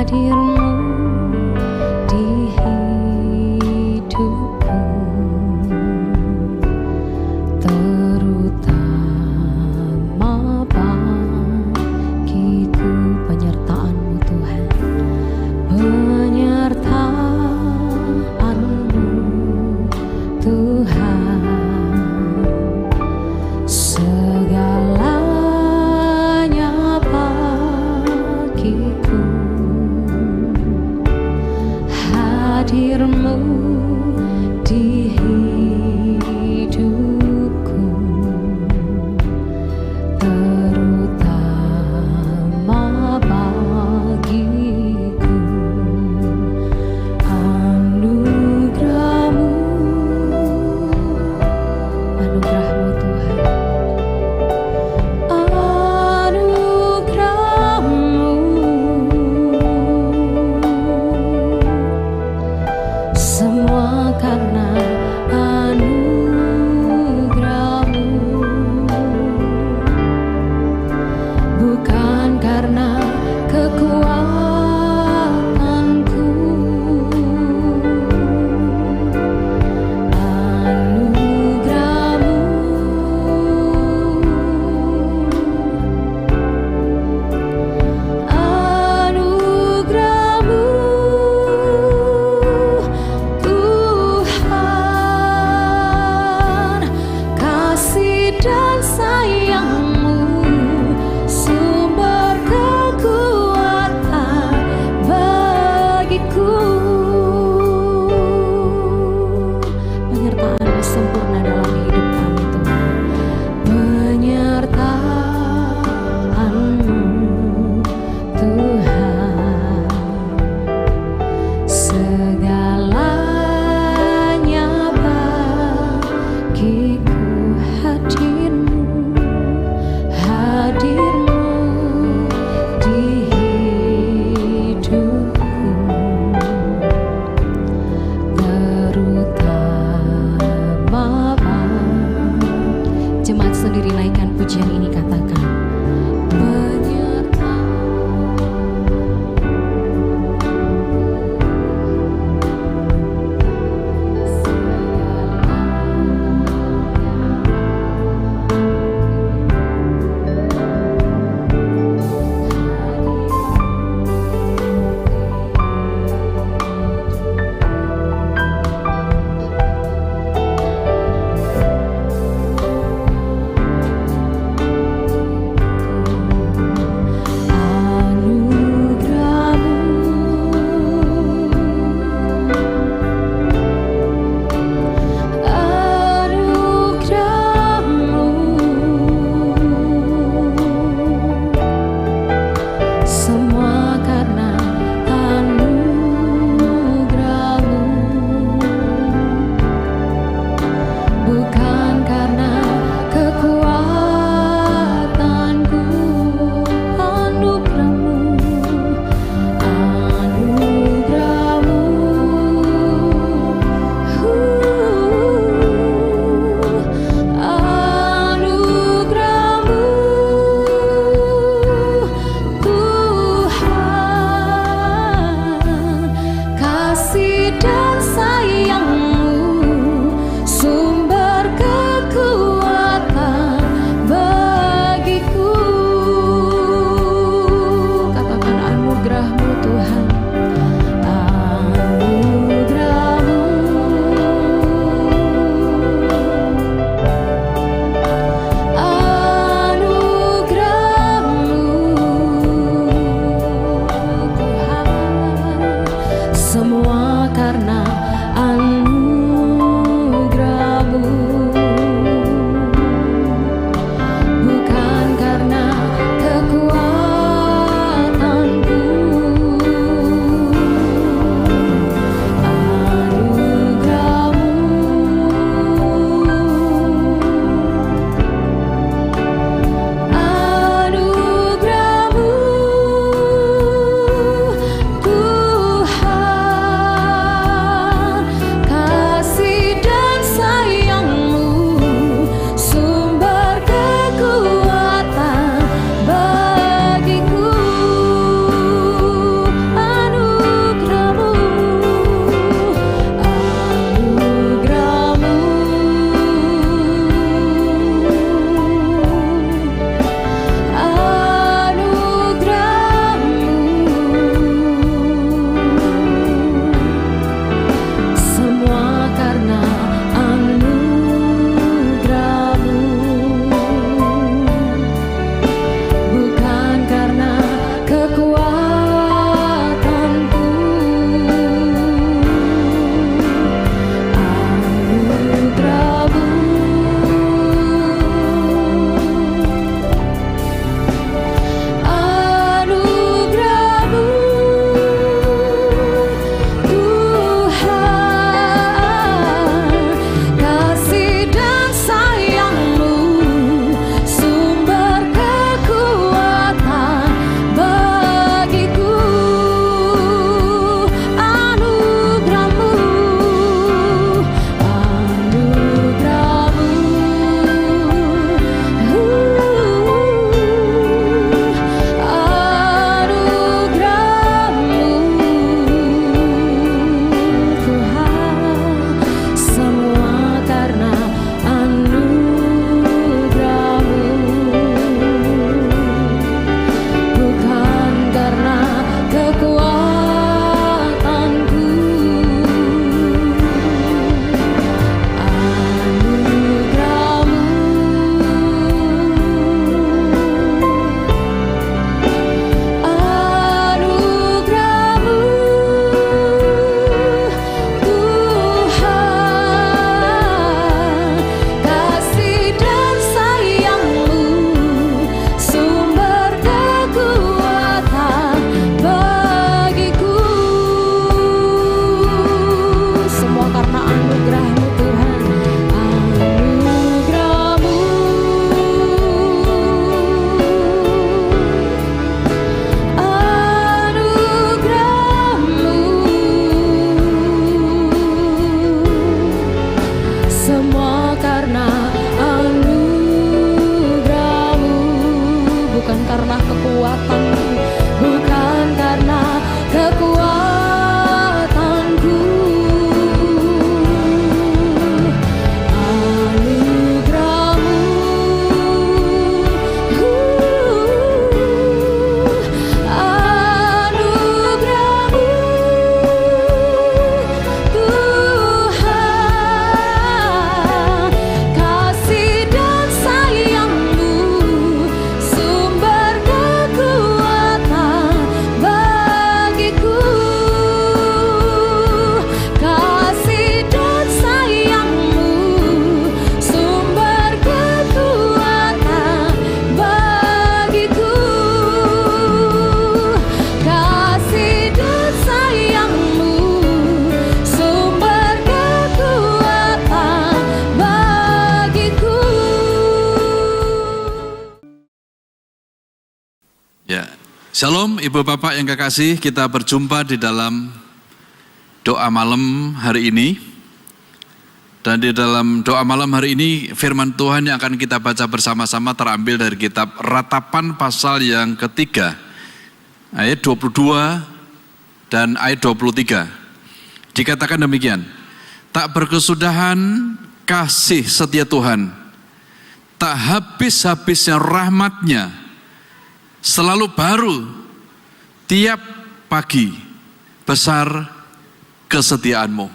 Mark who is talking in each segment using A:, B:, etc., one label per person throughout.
A: hadirmu di hidupku, terutama bagiku. Penyertaan-Mu Tuhan, penyertaan-Mu Tuhan, segalanya bagiku.
B: Shalom Ibu Bapak yang kekasih, kita berjumpa di dalam doa malam hari ini. Dan di dalam doa malam hari ini firman Tuhan yang akan kita baca bersama-sama terambil dari kitab Ratapan pasal yang ketiga, ayat 22 dan ayat 23. Dikatakan demikian, tak berkesudahan kasih setia Tuhan, tak habis-habisnya rahmat-Nya, selalu baru tiap pagi, besar kesetiaan-Mu.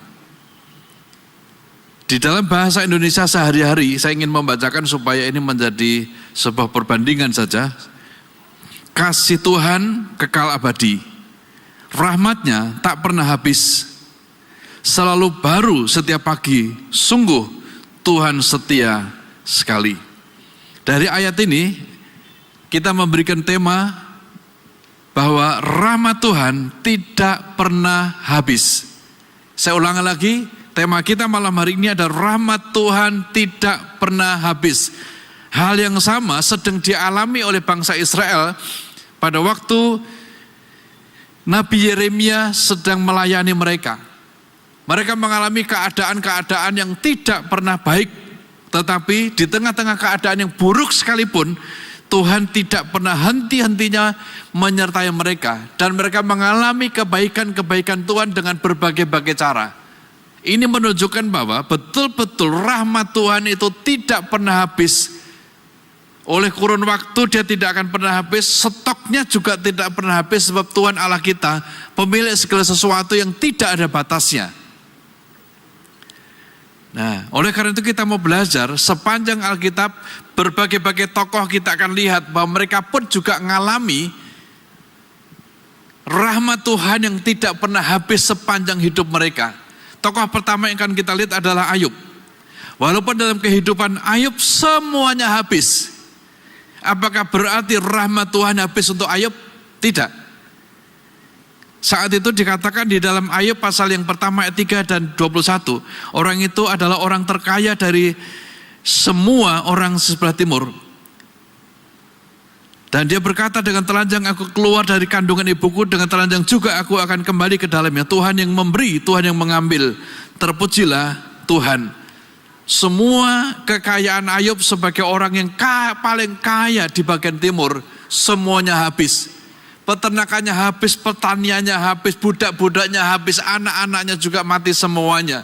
B: Di dalam bahasa Indonesia sehari-hari, saya ingin membacakan supaya ini menjadi sebuah perbandingan saja. Kasih Tuhan kekal abadi, rahmat-Nya tak pernah habis, selalu baru setiap pagi, sungguh Tuhan setia sekali. Dari ayat ini kita memberikan tema bahwa rahmat Tuhan tidak pernah habis. Saya ulangi lagi, tema kita malam hari ini adalah rahmat Tuhan tidak pernah habis. Hal yang sama sedang dialami oleh bangsa Israel pada waktu Nabi Yeremia sedang melayani mereka. Mereka mengalami keadaan-keadaan yang tidak pernah baik, tetapi di tengah-tengah keadaan yang buruk sekalipun, Tuhan tidak pernah henti-hentinya menyertai mereka. Dan mereka mengalami kebaikan-kebaikan Tuhan dengan berbagai-bagai cara. Ini menunjukkan bahwa betul-betul rahmat Tuhan itu tidak pernah habis. Oleh kurun waktu dia tidak akan pernah habis. Stoknya juga tidak pernah habis. Sebab Tuhan Allah kita pemilik segala sesuatu yang tidak ada batasnya. Nah, oleh karena itu kita mau belajar sepanjang Alkitab, berbagai-bagai tokoh kita akan lihat bahwa mereka pun juga mengalami rahmat Tuhan yang tidak pernah habis sepanjang hidup mereka. Tokoh pertama yang akan kita lihat adalah Ayub. Walaupun dalam kehidupan Ayub semuanya habis. Apakah berarti rahmat Tuhan habis untuk Ayub? Tidak. Saat itu dikatakan di dalam Ayub pasal yang pertama ayat 3 dan 21. Orang itu adalah orang terkaya dari semua orang sebelah timur. Dan dia berkata, dengan telanjang aku keluar dari kandungan ibuku, dengan telanjang juga aku akan kembali ke dalamnya. Tuhan yang memberi, Tuhan yang mengambil. Terpujilah Tuhan. Semua kekayaan Ayub sebagai orang yang paling kaya di bagian timur, semuanya habis. Peternakannya habis, pertaniannya habis, budak-budaknya habis, anak-anaknya juga mati semuanya.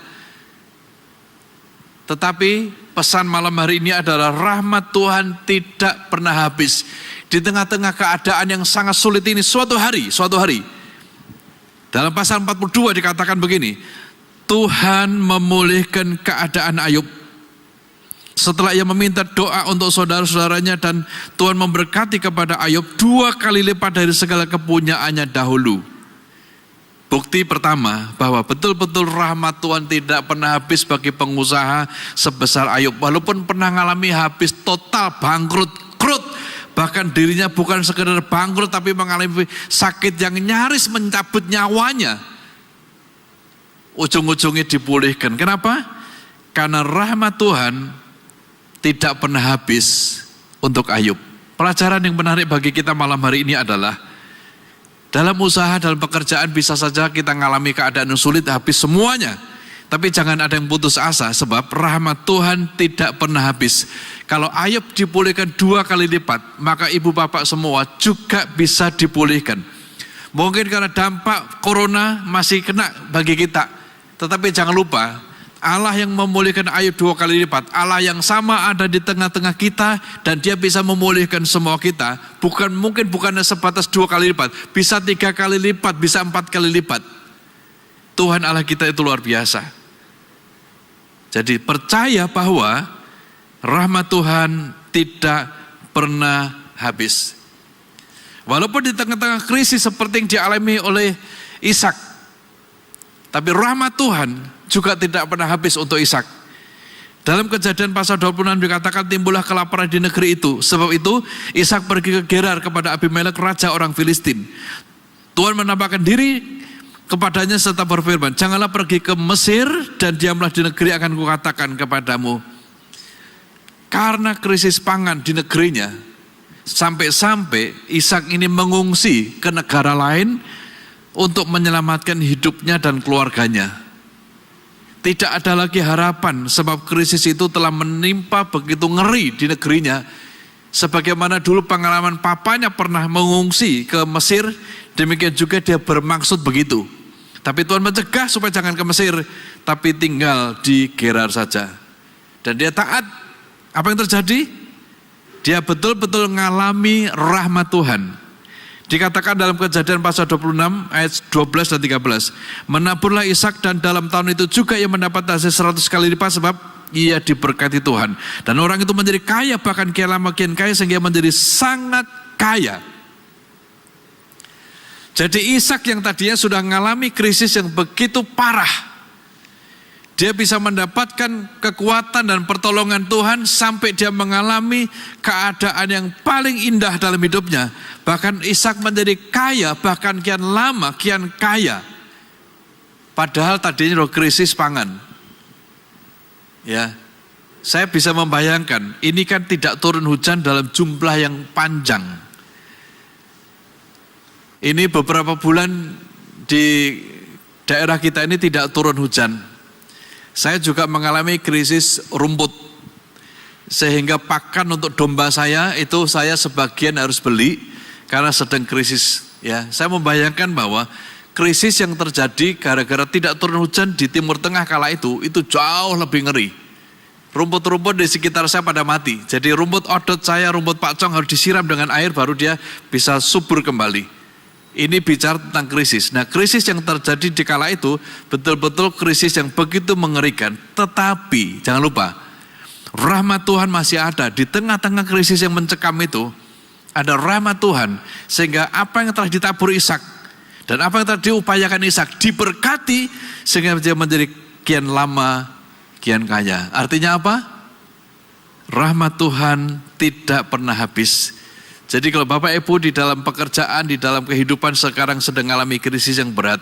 B: Tetapi pesan malam hari ini adalah rahmat Tuhan tidak pernah habis. Di tengah-tengah keadaan yang sangat sulit ini, suatu hari, dalam pasal 42 dikatakan begini, Tuhan memulihkan keadaan Ayub. Setelah ia meminta doa untuk saudara-saudaranya, dan Tuhan memberkati kepada Ayub 2 kali lipat dari segala kepunyaannya dahulu. Bukti pertama bahwa betul-betul rahmat Tuhan tidak pernah habis bagi pengusaha sebesar Ayub. Walaupun pernah mengalami habis total, bangkrut, bahkan dirinya bukan sekedar bangkrut tapi mengalami sakit yang nyaris mencabut nyawanya. Ujung-ujungnya dipulihkan. Kenapa? Karena rahmat Tuhan tidak pernah habis untuk Ayub. Pelajaran yang menarik bagi kita malam hari ini adalah dalam usaha, dalam pekerjaan bisa saja kita mengalami keadaan yang sulit, habis semuanya. Tapi jangan ada yang putus asa, sebab rahmat Tuhan tidak pernah habis. Kalau Ayub dipulihkan 2 kali lipat, maka ibu bapak semua juga bisa dipulihkan. Mungkin karena dampak corona masih kena bagi kita, tetapi jangan lupa Allah yang memulihkan Ayub 2 kali lipat, Allah yang sama ada di tengah-tengah kita, dan dia bisa memulihkan semua kita. Bukan sebatas 2 kali lipat, bisa 3 kali lipat, bisa 4 kali lipat. Tuhan Allah kita itu luar biasa. Jadi percaya bahwa rahmat Tuhan tidak pernah habis. Walaupun di tengah-tengah krisis seperti yang dialami oleh Ishak, tapi rahmat Tuhan juga tidak pernah habis untuk Ishak. Dalam Kejadian pasal 26 dikatakan timbullah kelaparan di negeri itu. Sebab itu Ishak pergi ke Gerar kepada Abimelek raja orang Filistin. Tuhan menampakkan diri kepadanya serta berfirman, janganlah pergi ke Mesir dan diamlah di negeri akan kukatakan kepadamu. Karena krisis pangan di negerinya, Sampai-sampai Ishak ini mengungsi ke negara lain untuk menyelamatkan hidupnya dan keluarganya. Tidak ada lagi harapan sebab krisis itu telah menimpa begitu ngeri di negerinya. Sebagaimana dulu pengalaman papanya pernah mengungsi ke Mesir, demikian juga dia bermaksud begitu. Tapi Tuhan mencegah supaya jangan ke Mesir, tapi tinggal di Gerar saja. Dan dia taat. Apa yang terjadi? Dia betul-betul mengalami rahmat Tuhan. Dikatakan dalam Kejadian pasal 26 ayat 12 dan 13. Menaburlah Ishak dan dalam tahun itu juga ia mendapat hasil 100 kali lipat sebab ia diberkati Tuhan. Dan orang itu menjadi kaya, bahkan kian lama kian kaya sehingga menjadi sangat kaya. Jadi Ishak yang tadinya sudah mengalami krisis yang begitu parah, dia bisa mendapatkan kekuatan dan pertolongan Tuhan sampai dia mengalami keadaan yang paling indah dalam hidupnya. Bahkan Ishak menjadi kaya, bahkan kian lama kian kaya. Padahal tadinya ada krisis pangan. Ya, saya bisa membayangkan, ini kan tidak turun hujan dalam jumlah yang panjang. Ini beberapa bulan di daerah kita ini tidak turun hujan. Saya juga mengalami krisis rumput, sehingga pakan untuk domba saya itu saya sebagian harus beli karena sedang krisis. Ya, saya membayangkan bahwa krisis yang terjadi gara-gara tidak turun hujan di Timur Tengah kala itu jauh lebih ngeri. Rumput-rumput di sekitar saya pada mati. Jadi rumput odot saya, rumput pakcong harus disiram dengan air baru dia bisa subur kembali. Ini bicara tentang krisis. Nah, krisis yang terjadi di kala itu betul-betul krisis yang begitu mengerikan. Tetapi jangan lupa, rahmat Tuhan masih ada. Di tengah-tengah krisis yang mencekam itu, ada rahmat Tuhan. Sehingga apa yang telah ditabur Ishak dan apa yang telah diupayakan Ishak diberkati sehingga dia menjadi kian lama, kian kaya. Artinya apa? Rahmat Tuhan tidak pernah habis. Jadi kalau Bapak Ibu di dalam pekerjaan, di dalam kehidupan sekarang sedang mengalami krisis yang berat,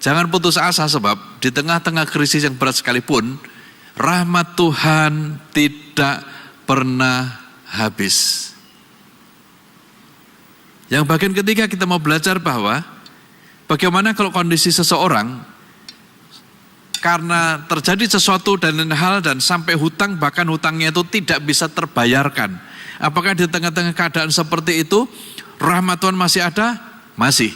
B: jangan putus asa sebab di tengah-tengah krisis yang berat sekalipun, rahmat Tuhan tidak pernah habis. Yang bagian ketiga kita mau belajar bahwa bagaimana kalau kondisi seseorang karena terjadi sesuatu dan lain hal dan sampai hutang, bahkan hutangnya itu tidak bisa terbayarkan. Apakah di tengah-tengah keadaan seperti itu rahmat Tuhan masih ada? Masih.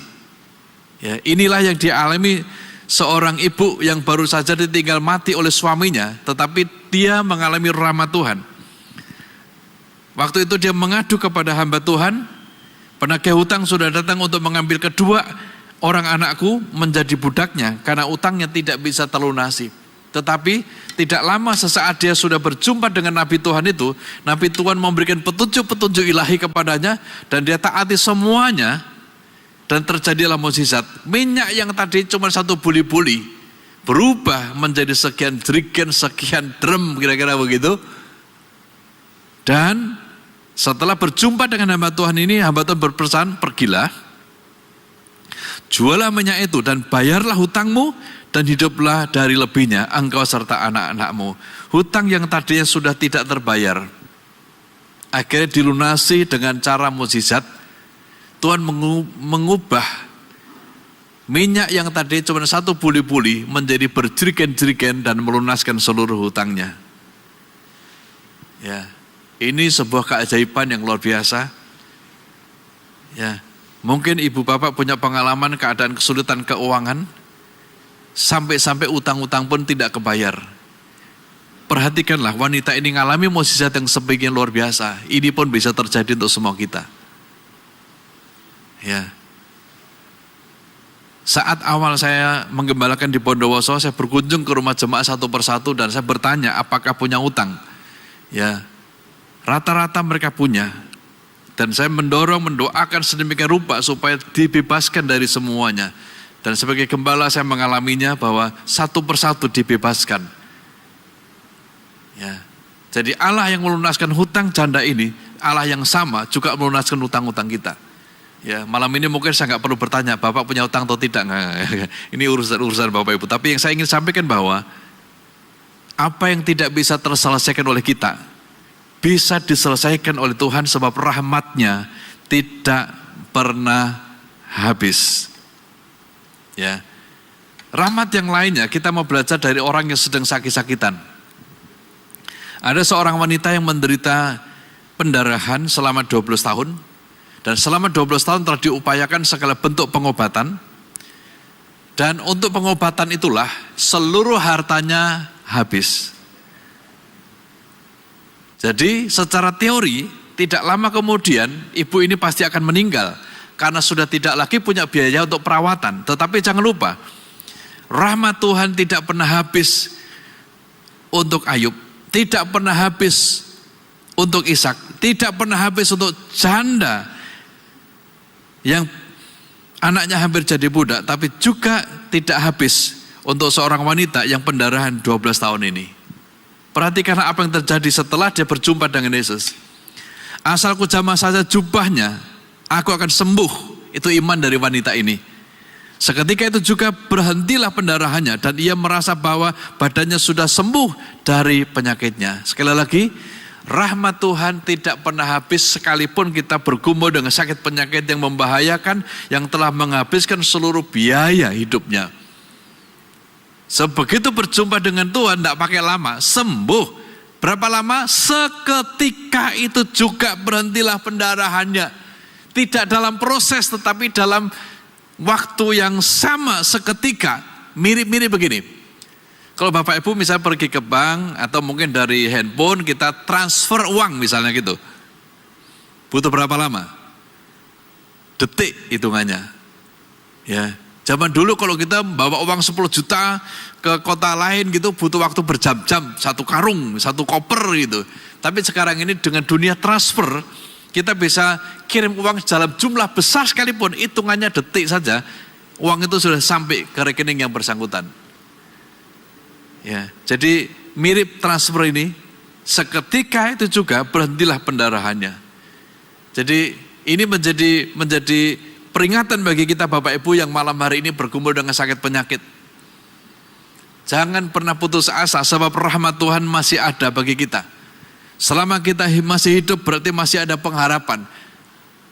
B: Ya, inilah yang dialami seorang ibu yang baru saja ditinggal mati oleh suaminya, tetapi dia mengalami rahmat Tuhan. Waktu itu dia mengadu kepada hamba Tuhan, penagih hutang sudah datang untuk mengambil kedua orang anakku menjadi budaknya karena utangnya tidak bisa terlunasi. Tetapi tidak lama sesaat dia sudah berjumpa dengan Nabi Tuhan itu, Nabi Tuhan memberikan petunjuk-petunjuk ilahi kepadanya dan dia taati semuanya dan terjadilah mukjizat. Minyak yang tadi cuma satu buli-buli berubah menjadi sekian jerigen, sekian drum, kira-kira begitu. Dan setelah berjumpa dengan hamba Tuhan ini, hamba Tuhan berpesan, pergilah, jualah minyak itu dan bayarlah hutangmu dan hiduplah dari lebihnya engkau serta anak-anakmu. Hutang yang tadinya sudah tidak terbayar akhirnya dilunasi dengan cara mukjizat. Tuhan mengubah minyak yang tadi cuma satu buli-buli menjadi berjerigen-jerigen dan melunaskan seluruh hutangnya. Ya, ini sebuah keajaiban yang luar biasa. Ya, mungkin ibu bapak punya pengalaman keadaan kesulitan keuangan, sampai-sampai utang-utang pun tidak kebayar. Perhatikanlah, wanita ini mengalami mukjizat yang sebagian luar biasa. Ini pun bisa terjadi untuk semua kita. Ya. Saat awal saya menggembalakan di Bondowoso, saya berkunjung ke rumah jemaah satu persatu dan saya bertanya apakah punya utang. Ya, rata-rata mereka punya. Dan saya mendoakan sedemikian rupa supaya dibebaskan dari semuanya. Dan sebagai gembala saya mengalaminya bahwa satu persatu dibebaskan. Ya. Jadi Allah yang melunaskan hutang janda ini, Allah yang sama juga melunaskan hutang-hutang kita. Ya, malam ini mungkin saya nggak perlu bertanya, Bapak punya utang atau tidak? Nggak. Ini urusan Bapak Ibu. Tapi yang saya ingin sampaikan bahwa apa yang tidak bisa terselesaikan oleh kita, bisa diselesaikan oleh Tuhan sebab rahmat-Nya tidak pernah habis. Ya. Rahmat yang lainnya kita mau belajar dari orang yang sedang sakit-sakitan. Ada seorang wanita yang menderita pendarahan selama 12 tahun. Dan selama 12 tahun telah diupayakan segala bentuk pengobatan. Dan untuk pengobatan itulah seluruh hartanya habis. Jadi secara teori tidak lama kemudian ibu ini pasti akan meninggal. Karena sudah tidak lagi punya biaya untuk perawatan. Tetapi jangan lupa, rahmat Tuhan tidak pernah habis untuk Ayub. Tidak pernah habis untuk Ishak. Tidak pernah habis untuk janda yang anaknya hampir jadi budak, tapi juga tidak habis untuk seorang wanita yang pendarahan 12 tahun ini. Perhatikan apa yang terjadi setelah dia berjumpa dengan Yesus. Asal ku jamah saja jubahnya, aku akan sembuh. Itu iman dari wanita ini. Seketika itu juga berhentilah pendarahannya dan ia merasa bahwa badannya sudah sembuh dari penyakitnya. Sekali lagi, rahmat Tuhan tidak pernah habis sekalipun kita bergumul dengan sakit penyakit yang membahayakan, yang telah menghabiskan seluruh biaya hidupnya. Sebegitu berjumpa dengan Tuhan, tidak pakai lama, sembuh. Berapa lama? Seketika itu juga berhentilah pendarahannya. Tidak dalam proses, tetapi dalam waktu yang sama seketika. Mirip-mirip begini. Kalau Bapak Ibu misalnya pergi ke bank atau mungkin dari handphone kita transfer uang misalnya gitu. Butuh berapa lama? Detik hitungannya. Ya, zaman dulu kalau kita bawa uang 10 juta ke kota lain gitu butuh waktu berjam-jam, satu karung, satu koper gitu. Tapi sekarang ini dengan dunia transfer kita bisa kirim uang dalam jumlah besar sekalipun, hitungannya detik saja uang itu sudah sampai ke rekening yang bersangkutan. Ya, jadi mirip transfer ini, seketika itu juga berhentilah pendarahannya. Jadi ini menjadi peringatan bagi kita Bapak Ibu yang malam hari ini bergumul dengan sakit penyakit. Jangan pernah putus asa sebab rahmat Tuhan masih ada bagi kita. Selama kita masih hidup berarti masih ada pengharapan.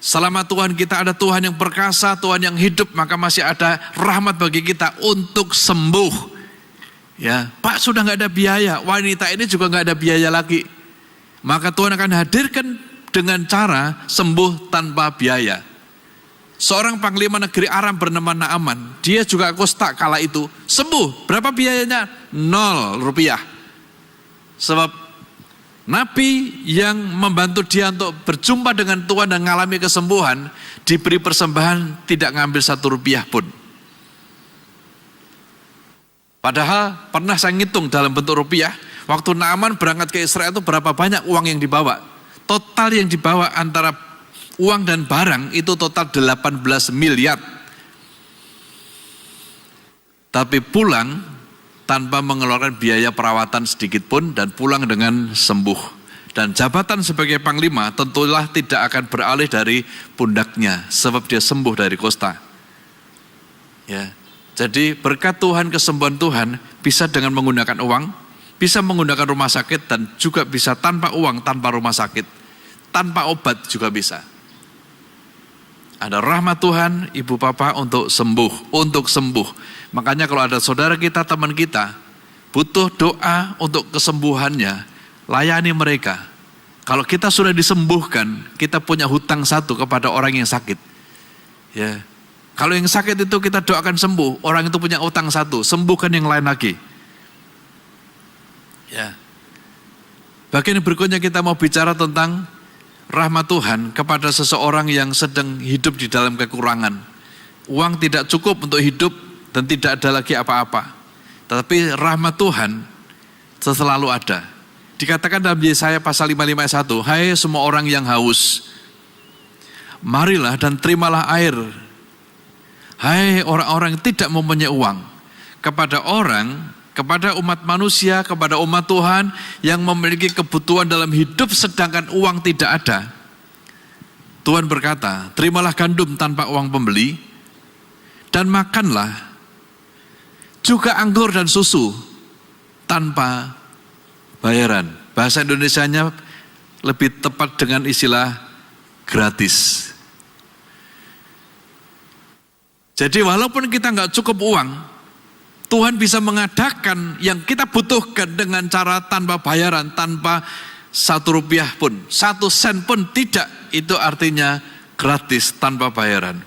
B: Selama Tuhan kita ada Tuhan yang perkasa, Tuhan yang hidup, maka masih ada rahmat bagi kita untuk sembuh. Ya, Pak sudah nggak ada biaya, wanita ini juga nggak ada biaya lagi. Maka Tuhan akan hadirkan dengan cara sembuh tanpa biaya. Seorang panglima negeri Aram bernama Naaman, dia juga kusta kala itu, sembuh. Berapa biayanya? 0 rupiah. Sebab Nabi yang membantu dia untuk berjumpa dengan Tuhan dan mengalami kesembuhan, diberi persembahan tidak ngambil 1 rupiah pun. Padahal pernah saya ngitung dalam bentuk rupiah, waktu Naaman berangkat ke Israel itu berapa banyak uang yang dibawa. Total yang dibawa antara uang dan barang itu total 18 miliar. Tapi pulang tanpa mengeluarkan biaya perawatan sedikit pun dan pulang dengan sembuh. Dan jabatan sebagai panglima tentulah tidak akan beralih dari pundaknya sebab dia sembuh dari kusta. Ya. Jadi berkat Tuhan, kesembuhan Tuhan bisa dengan menggunakan uang, bisa menggunakan rumah sakit dan juga bisa tanpa uang, tanpa rumah sakit, tanpa obat juga bisa. Ada rahmat Tuhan, ibu papa untuk sembuh. Makanya kalau ada saudara kita, teman kita, butuh doa untuk kesembuhannya, layani mereka. Kalau kita sudah disembuhkan, kita punya hutang satu kepada orang yang sakit. Ya. Kalau yang sakit itu kita doakan sembuh, orang itu punya utang satu, sembuhkan yang lain lagi. Ya. Bagian berikutnya kita mau bicara tentang rahmat Tuhan kepada seseorang yang sedang hidup di dalam kekurangan. Uang tidak cukup untuk hidup dan tidak ada lagi apa-apa. Tetapi rahmat Tuhan selalu ada. Dikatakan dalam Yesaya pasal 55 ayat 1, hai semua orang yang haus, marilah dan terimalah air. Hai orang-orang yang tidak mempunyai uang, kepada umat manusia, kepada umat Tuhan yang memiliki kebutuhan dalam hidup sedangkan uang tidak ada. Tuhan berkata, terimalah gandum tanpa uang pembeli dan makanlah juga anggur dan susu tanpa bayaran. Bahasa Indonesianya lebih tepat dengan istilah gratis. Jadi walaupun kita nggak cukup uang, Tuhan bisa mengadakan yang kita butuhkan dengan cara tanpa bayaran, tanpa 1 rupiah pun, 1 sen pun tidak. Itu artinya gratis, tanpa bayaran.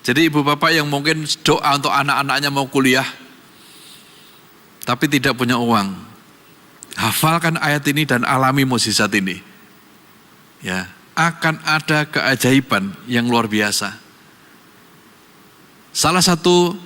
B: Jadi ibu bapak yang mungkin doa untuk anak-anaknya mau kuliah, tapi tidak punya uang, hafalkan ayat ini dan alami mukjizat ini. Ya, akan ada keajaiban yang luar biasa. Salah satu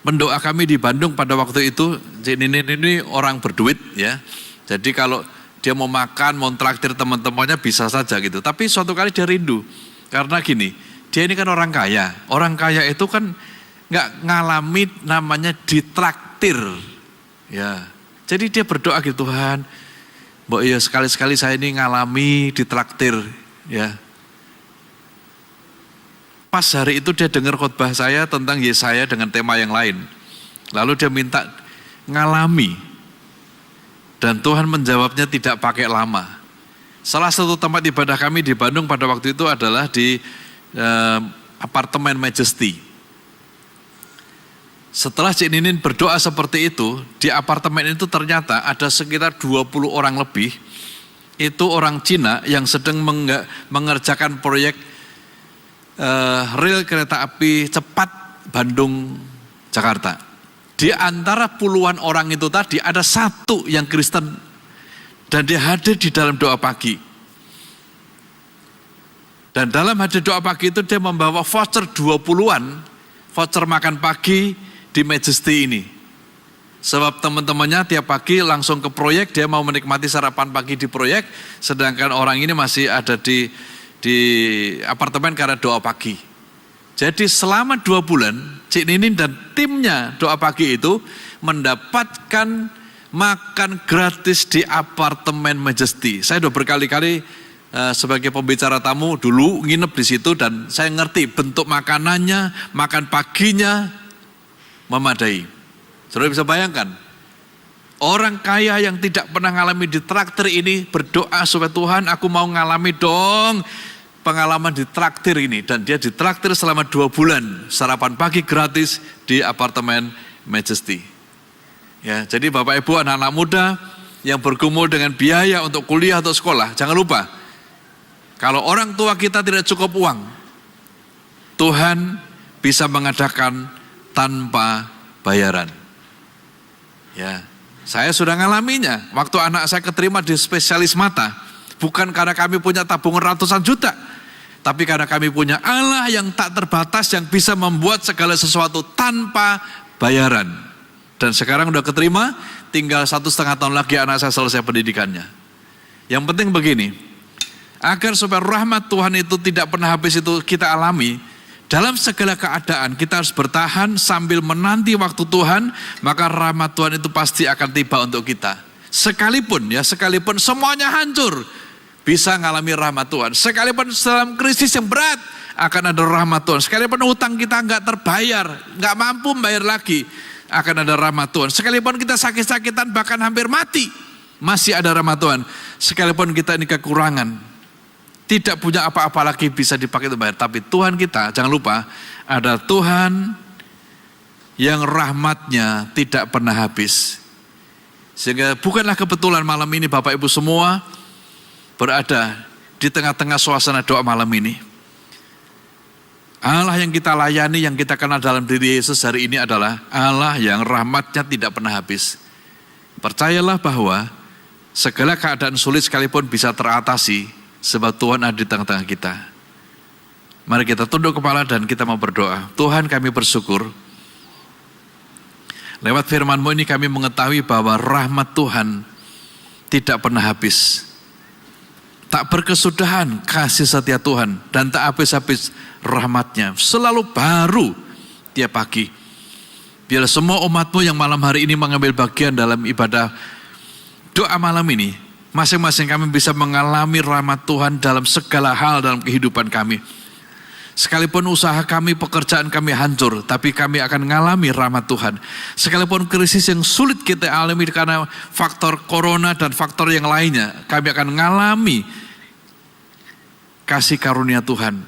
B: pendoa kami di Bandung pada waktu itu, ini orang berduit ya. Jadi kalau dia mau makan, mau traktir teman-temannya bisa saja gitu. Tapi suatu kali dia rindu. Karena gini, dia ini kan orang kaya. Orang kaya itu kan nggak ngalami namanya ditraktir. Ya. Jadi dia berdoa gitu, Tuhan, mbok ya sekali-sekali saya ini ngalami ditraktir ya. Pas hari itu dia dengar khotbah saya tentang Yesaya dengan tema yang lain. Lalu dia minta ngalami. Dan Tuhan menjawabnya tidak pakai lama. Salah satu tempat ibadah kami di Bandung pada waktu itu adalah di apartemen Majesty. Setelah Cik Ninin berdoa seperti itu, di apartemen itu ternyata ada sekitar 20 orang lebih. Itu orang Cina yang sedang mengerjakan proyek rel kereta api cepat Bandung-Jakarta. Di antara puluhan orang itu tadi ada satu yang Kristen dan dia hadir di dalam doa pagi. Dan dalam hadir doa pagi itu dia membawa voucher 20-an, voucher makan pagi di Majesty ini. Sebab teman-temannya tiap pagi langsung ke proyek, dia mau menikmati sarapan pagi di proyek, sedangkan orang ini masih ada di apartemen karena doa pagi. Jadi selama 2 bulan, Cik Ninin dan timnya doa pagi itu mendapatkan makan gratis di apartemen Majesty. Saya sudah berkali-kali sebagai pembicara tamu dulu nginep di situ dan saya ngerti bentuk makanannya, makan paginya memadai. Saudara bisa bayangkan, orang kaya yang tidak pernah ngalami ditraktir ini berdoa supaya Tuhan aku mau ngalami dong pengalaman ditraktir ini. Dan dia ditraktir selama 2 bulan, sarapan pagi gratis di apartemen Majesty. Ya, jadi Bapak Ibu anak-anak muda yang bergumul dengan biaya untuk kuliah atau sekolah, jangan lupa, kalau orang tua kita tidak cukup uang, Tuhan bisa mengadakan tanpa bayaran. Ya, saya sudah ngalaminya. Waktu anak saya keterima di spesialis mata, bukan karena kami punya tabungan ratusan juta, tapi karena kami punya Allah yang tak terbatas yang bisa membuat segala sesuatu tanpa bayaran. Dan sekarang udah keterima, tinggal 1,5 tahun lagi anak saya selesai pendidikannya. Yang penting begini, agar supaya rahmat Tuhan itu tidak pernah habis itu kita alami, dalam segala keadaan kita harus bertahan sambil menanti waktu Tuhan, maka rahmat Tuhan itu pasti akan tiba untuk kita. Sekalipun semuanya hancur, bisa ngalami rahmat Tuhan. Sekalipun dalam krisis yang berat, akan ada rahmat Tuhan. Sekalipun hutang kita nggak terbayar, nggak mampu membayar lagi, akan ada rahmat Tuhan. Sekalipun kita sakit-sakitan bahkan hampir mati, masih ada rahmat Tuhan. Sekalipun kita ini kekurangan, tidak punya apa-apa lagi bisa dipakai untuk bayar. Tapi Tuhan kita, jangan lupa, ada Tuhan yang rahmatnya tidak pernah habis. Sehingga bukanlah kebetulan malam ini Bapak Ibu semua berada di tengah-tengah suasana doa malam ini. Allah yang kita layani, yang kita kenal dalam diri Yesus hari ini adalah Allah yang rahmatnya tidak pernah habis. Percayalah bahwa segala keadaan sulit sekalipun bisa teratasi, sebab Tuhan ada di tengah-tengah kita. Mari kita tunduk kepala dan kita mau berdoa. Tuhan, kami bersyukur. Lewat firman-Mu ini kami mengetahui bahwa rahmat Tuhan tidak pernah habis. Tak berkesudahan kasih setia Tuhan dan tak habis-habis rahmatnya. Selalu baru tiap pagi. Biar semua umat-Mu yang malam hari ini mengambil bagian dalam ibadah doa malam ini, masing-masing kami bisa mengalami rahmat Tuhan dalam segala hal dalam kehidupan kami. Sekalipun usaha kami, pekerjaan kami hancur, tapi kami akan mengalami rahmat Tuhan. Sekalipun krisis yang sulit kita alami karena faktor corona dan faktor yang lainnya, kami akan mengalami kasih karunia Tuhan.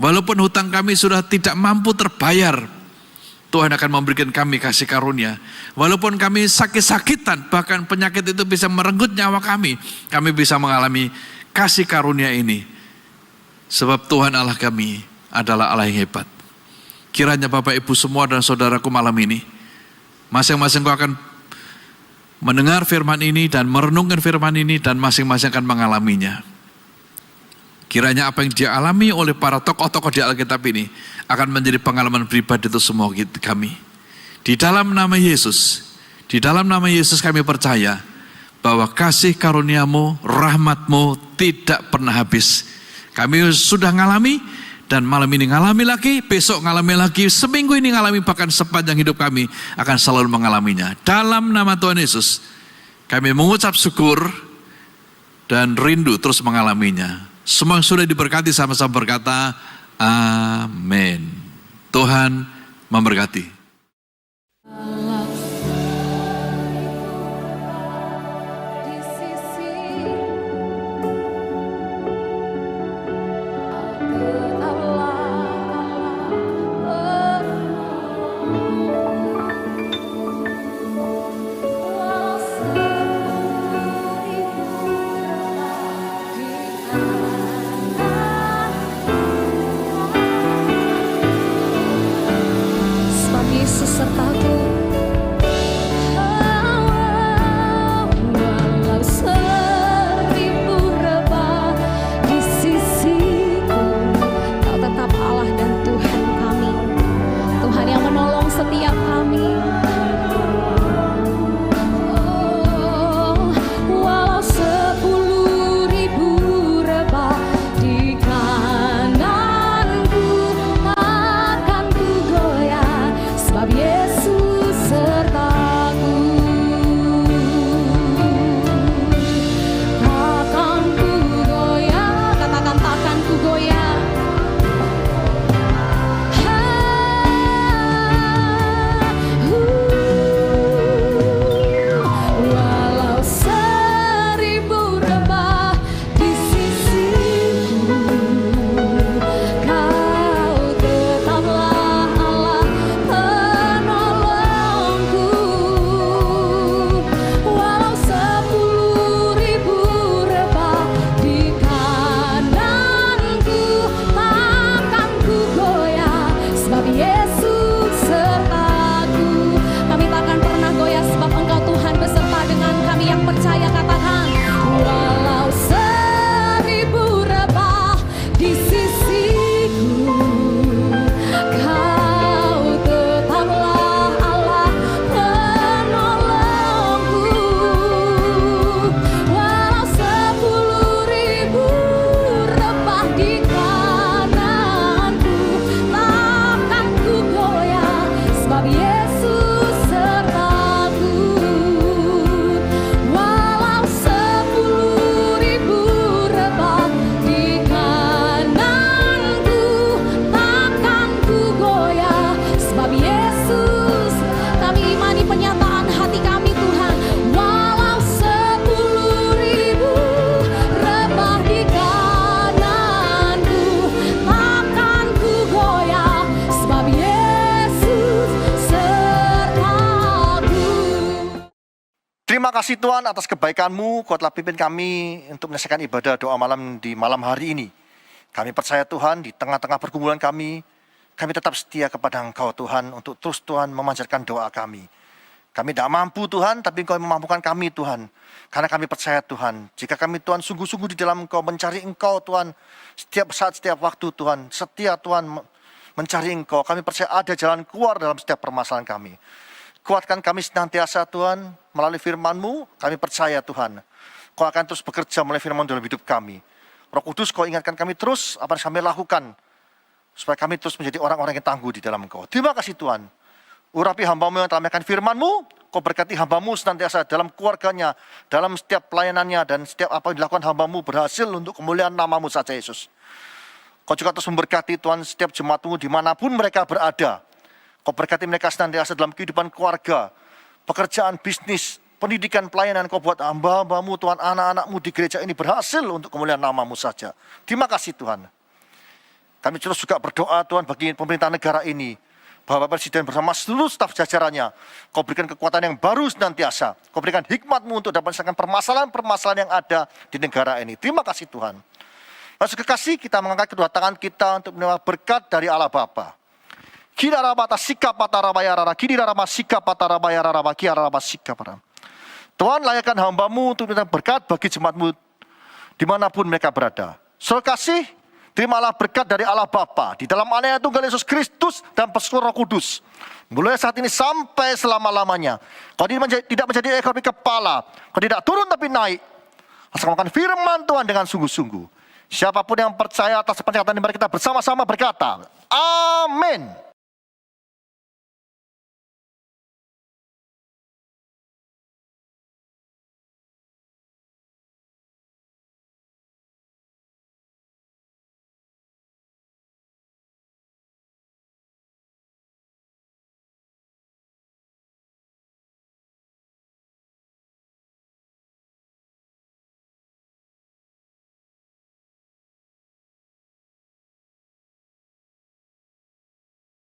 B: Walaupun hutang kami sudah tidak mampu terbayar, Tuhan akan memberikan kami kasih karunia. Walaupun kami sakit-sakitan, bahkan penyakit itu bisa merenggut nyawa kami bisa mengalami kasih karunia ini. Sebab Tuhan Allah kami adalah Allah yang hebat. Kiranya Bapak Ibu semua dan saudaraku malam ini, masing-masing kau akan mendengar firman ini dan merenungkan firman ini dan masing-masing akan mengalaminya. Kiranya apa yang dialami oleh para tokoh-tokoh di Alkitab ini akan menjadi pengalaman pribadi itu semua kami. Di dalam nama Yesus kami percaya bahwa kasih karuniamu, rahmatmu tidak pernah habis. Kami sudah ngalami dan malam ini ngalami lagi, besok ngalami lagi, seminggu ini ngalami, bahkan sepanjang hidup kami akan selalu mengalaminya. Dalam nama Tuhan Yesus, kami mengucap syukur dan rindu terus mengalaminya. Semua yang sudah diberkati sama-sama berkata, amin. Tuhan memberkati.
C: Terima kasih Tuhan atas kebaikan-Mu, Kau telah pimpin kami untuk menyelesaikan ibadah doa malam di malam hari ini. Kami percaya Tuhan, di tengah-tengah pergumulan kami tetap setia kepada Engkau Tuhan, untuk terus Tuhan memanjatkan doa kami. Kami tidak mampu Tuhan, tapi Engkau yang memampukan kami Tuhan. Karena kami percaya Tuhan, jika kami Tuhan sungguh-sungguh di dalam Engkau, mencari Engkau Tuhan, setiap saat, setiap waktu Tuhan, setia Tuhan mencari Engkau, kami percaya ada jalan keluar dalam setiap permasalahan kami. Kuatkan kami senantiasa Tuhan, melalui firman-Mu, kami percaya Tuhan, Kau akan terus bekerja melalui firman dalam hidup kami. Roh Kudus, Kau ingatkan kami terus apa yang kami lakukan, supaya kami terus menjadi orang-orang yang tangguh di dalam Engkau. Terima kasih Tuhan. Urapi hamba-Mu yang telah menyampaikan firman-Mu, Kau berkati hamba-Mu senantiasa dalam keluarganya, dalam setiap pelayanannya, dan setiap apa yang dilakukan hamba-Mu berhasil untuk kemuliaan nama-Mu saja Yesus. Kau juga terus memberkati Tuhan setiap jemaat-Mu dimanapun mereka berada. Kau berkati mereka senantiasa dalam kehidupan keluarga, pekerjaan, bisnis, pendidikan, pelayanan. Kau buat hamba-hamba-Mu Tuhan, anak-anak-Mu di gereja ini berhasil untuk kemuliaan nama-Mu saja. Terima kasih Tuhan. Kami terus juga berdoa Tuhan bagi pemerintah negara ini. Bapak Presiden bersama seluruh staf jajarannya. Kau berikan kekuatan yang baru senantiasa. Kau berikan hikmat-Mu untuk dapat menyelesaikan permasalahan-permasalahan yang ada di negara ini. Terima kasih Tuhan. Lalu kekasih, kita mengangkat kedua tangan kita untuk menerima berkat dari Allah Bapa. Tuhan, layakkan hamba-Mu untuk menerima berkat bagi jemaat-Mu dimanapun mereka berada. Saudara kasih, terimalah berkat dari Allah Bapa di dalam anaknya Tunggal Yesus Kristus dan persekutuan Roh Kudus. Mulai saat ini sampai selama-lamanya. Kau tidak menjadi ekor tapi kepala. Kau tidak turun tapi naik. Laksanakan firman Tuhan dengan sungguh-sungguh. Siapapun yang percaya atas perkataan ini, mari kita bersama-sama berkata, amin.